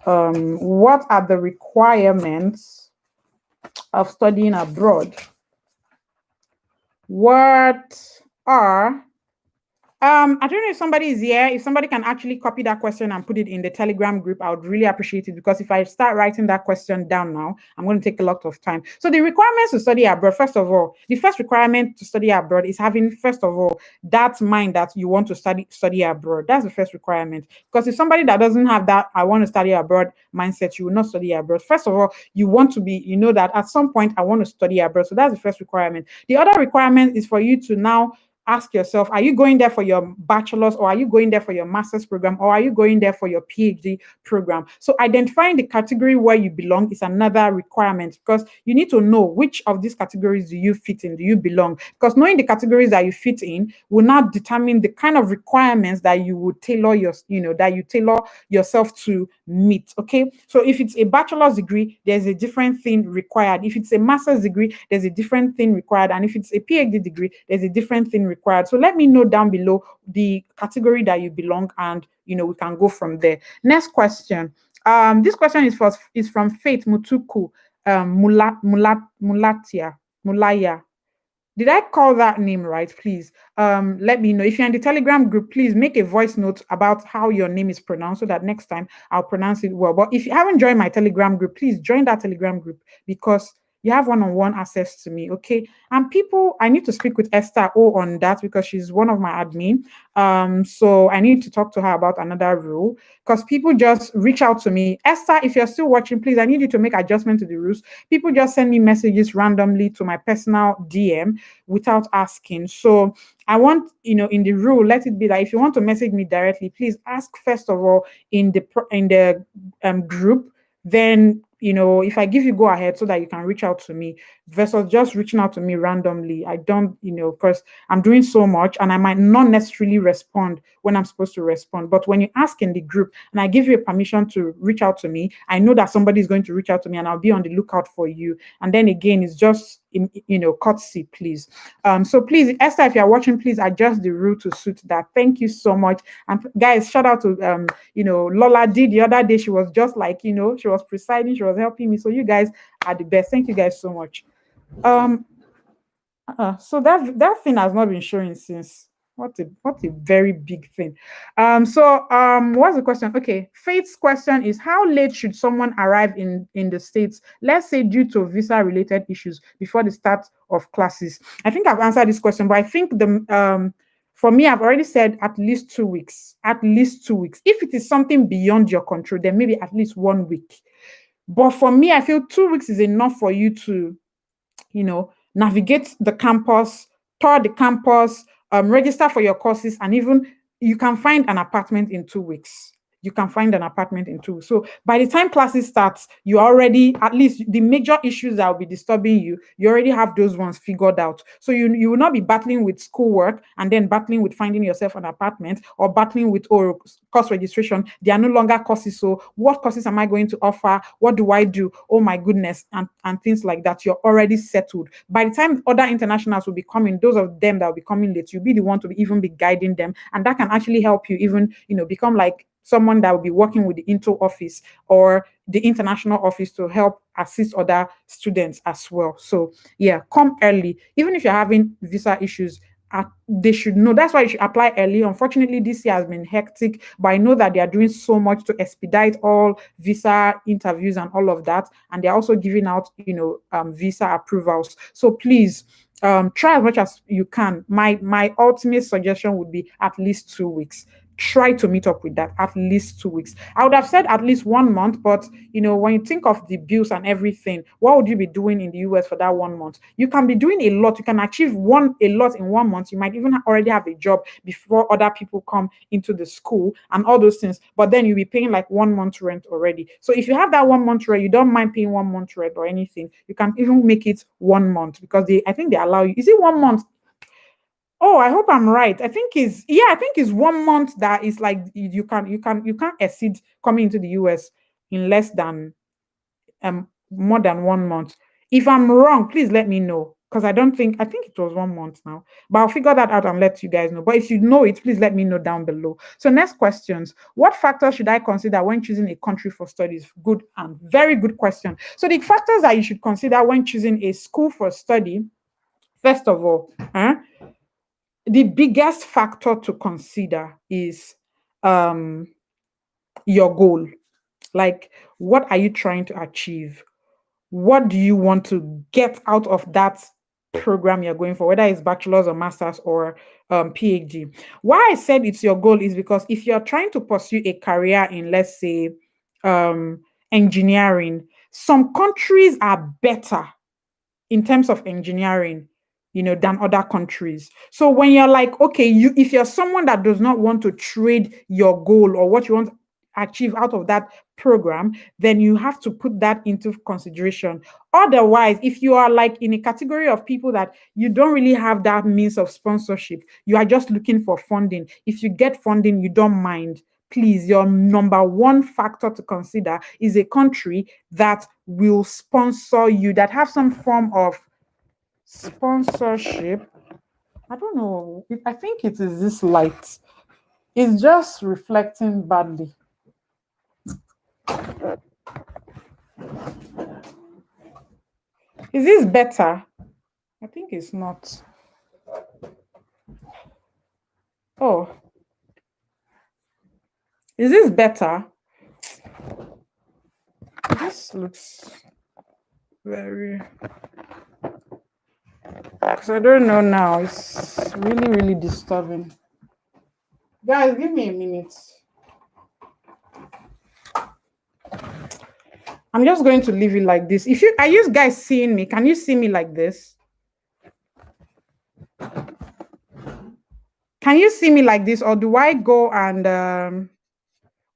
What are the requirements of studying abroad? What are I don't know if somebody is here. If somebody can actually copy that question and put it in the Telegram group, I would really appreciate it, because if I start writing that question down now, I'm going to take a lot of time. So the requirements to study abroad, first of all, the first requirement to study abroad is having, first of all, that mind that you want to study abroad. That's the first requirement. Because if somebody that doesn't have that I want to study abroad mindset, you will not study abroad. First of all, you want to be, that at some point I want to study abroad. So that's the first requirement. The other requirement is for you to now ask yourself, are you going there for your bachelor's, or are you going there for your master's program, or are you going there for your PhD program? So identifying the category where you belong is another requirement, because you need to know which of these categories do you fit in, do you belong? Because knowing the categories that you fit in will now determine the kind of requirements that you would tailor yourself to meet. Okay, so if it's a bachelor's degree, there's a different thing required. If it's a master's degree, there's a different thing required. And if it's a PhD degree, there's a different thing required. So let me know down below the category that you belong, and we can go from there. Next question. This question is from Faith Mutuku Mulaya. Did I call that name right? Please let me know. If you're in the Telegram group, please make a voice note about how your name is pronounced, so that next time I'll pronounce it well. But if you haven't joined my Telegram group, please join that Telegram group, because you have one-on-one access to me. Okay. And people, I need to speak with Esther on that, because she's one of my admin. So I need to talk to her about another rule, because people just reach out to me. Esther, if you're still watching, please, I need you to make adjustment to the rules. People just send me messages randomly to my personal DM without asking. So I want, in the rule, let it be that if you want to message me directly, please ask first of all in the group. Then, if I give you go ahead so that you can reach out to me, versus just reaching out to me randomly. I don't, because I'm doing so much and I might not necessarily respond when I'm supposed to respond. But when you ask in the group and I give you a permission to reach out to me, I know that somebody is going to reach out to me, and I'll be on the lookout for you. And then again, it's just, courtesy, please. So please, Esther, if you're watching, please adjust the rule to suit that. Thank you so much. And guys, shout out to, Lola did the other day. She was just like, she was presiding, she was helping me. So you guys are the best. Thank you guys so much. So that thing has not been showing since. What a very big thing. What's the question? Okay, Faith's question is how late should someone arrive in the States, let's say due to visa related issues before the start of classes? I think I've answered this question, but I think the for me, I've already said at least 2 weeks. At least 2 weeks. If it is something beyond your control, then maybe at least 1 week. But for me, I feel 2 weeks is enough for you to, navigate the campus, tour the campus, register for your courses, and even you can find an apartment in 2 weeks. You can find an apartment in 2 weeks. So by the time classes starts, you already, at least the major issues that will be disturbing you, you already have those ones figured out. So you will not be battling with schoolwork and then battling with finding yourself an apartment, or battling with course registration. They are no longer courses. So what courses am I going to offer? What do I do? Oh my goodness, and things like that. You're already settled. By the time other internationals will be coming, those of them that will be coming late, you'll be the one to even be guiding them, and that can actually help you even become like someone that will be working with the Into office or the international office to help assist other students as well. So yeah, come early. Even if you're having visa issues, they should know. That's why you should apply early. Unfortunately, this year has been hectic, but I know that they are doing so much to expedite all visa interviews and all of that, and they're also giving out, visa approvals. So please, try as much as you can. My ultimate suggestion would be at least 2 weeks. Try to meet up with that at least 2 weeks. I would have said at least 1 month, but when you think of the bills and everything, what would you be doing in the US for that 1 month? You can be doing a lot. You can achieve a lot in 1 month. You might even already have a job before other people come into the school and all those things. But then you'll be paying like 1 month rent already. So if you have that 1 month rent, you don't mind paying 1 month rent or anything. You can even make it 1 month because I think they allow you. Is it 1 month? Oh, I hope I'm right. I think it's 1 month that is like you can't exceed coming into the US in less than more than 1 month. If I'm wrong, please let me know. Because I think it was 1 month now. But I'll figure that out and let you guys know. But if you know it, please let me know down below. So next questions. What factors should I consider when choosing a country for studies? Good and very good question. So the factors that you should consider when choosing a school for study, first of all, the biggest factor to consider is um your goal. Like, what are you trying to achieve? What do you want to get out of that program you're going for, whether it's bachelor's or master's or PhD? Why I said it's your goal is because if you're trying to pursue a career in, let's say, um engineering, some countries are better in terms of engineering, than other countries. So when you're like, okay, if you're someone that does not want to trade your goal or what you want to achieve out of that program, then you have to put that into consideration. Otherwise, if you are like in a category of people that you don't really have that means of sponsorship, you are just looking for funding. If you get funding, you don't mind. Please, your number one factor to consider is a country that will sponsor you, that have some form of sponsorship. I don't know. I think it is this light. It's just reflecting badly. Is this better? I think it's not. Oh, is this better? This looks very. Because I don't know now. It's really, really disturbing. Guys, give me a minute. I'm just going to leave it like this. Are you guys seeing me? Can you see me like this? Can you see me like this, or do I go and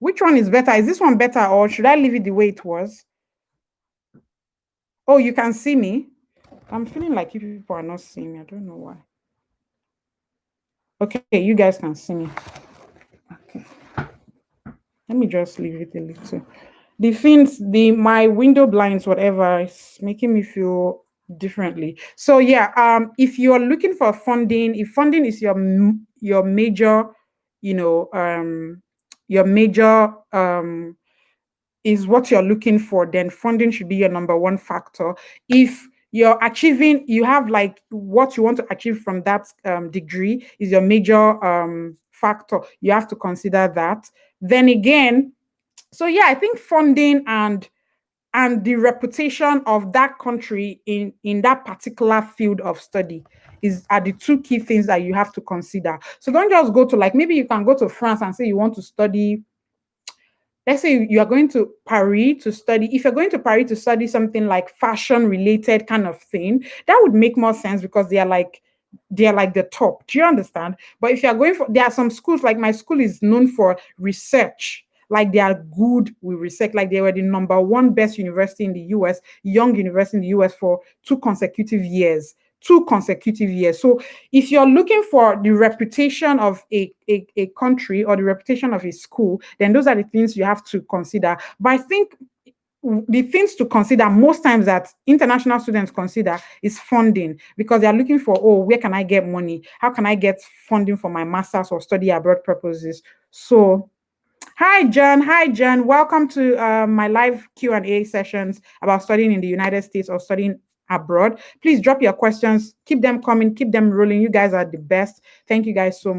which one is better? Is this one better, or should I leave it the way it was? Oh, you can see me. I'm feeling like you people are not seeing me. I don't know why. Okay, you guys can see me. Okay. Let me just leave it a little. The things, my window blinds, whatever, is making me feel differently. So yeah, if you're looking for funding, if funding is your major, your major is what you're looking for, then funding should be your number one factor. If you're achieving, you have like what you want to achieve from that degree is your major factor. You have to consider that. Then again, so yeah, I think funding and the reputation of that country in that particular field of study is are the two key things that you have to consider. So don't just go to, like, maybe you can go to France and say you want to study, let's say you are going to Paris to study. If you're going to Paris to study something like fashion related kind of thing, that would make more sense because they are like the top. Do you understand? But if you are going for, there are some schools, like my school is known for research. Like they are good with research. Like they were the number one best university in the US, young university in the US for 2 consecutive years. 2 consecutive years. So if you're looking for the reputation of a country or the reputation of a school, then those are the things you have to consider. But I think the things to consider most times that international students consider is funding, because they're looking for, oh, where can I get money? How can I get funding for my master's or study abroad purposes? So hi, John. Hi, John. Welcome to my live Q&A sessions about studying in the United States or studying abroad. Please drop your questions. Keep them coming. Keep them rolling. You guys are the best. Thank you guys so much.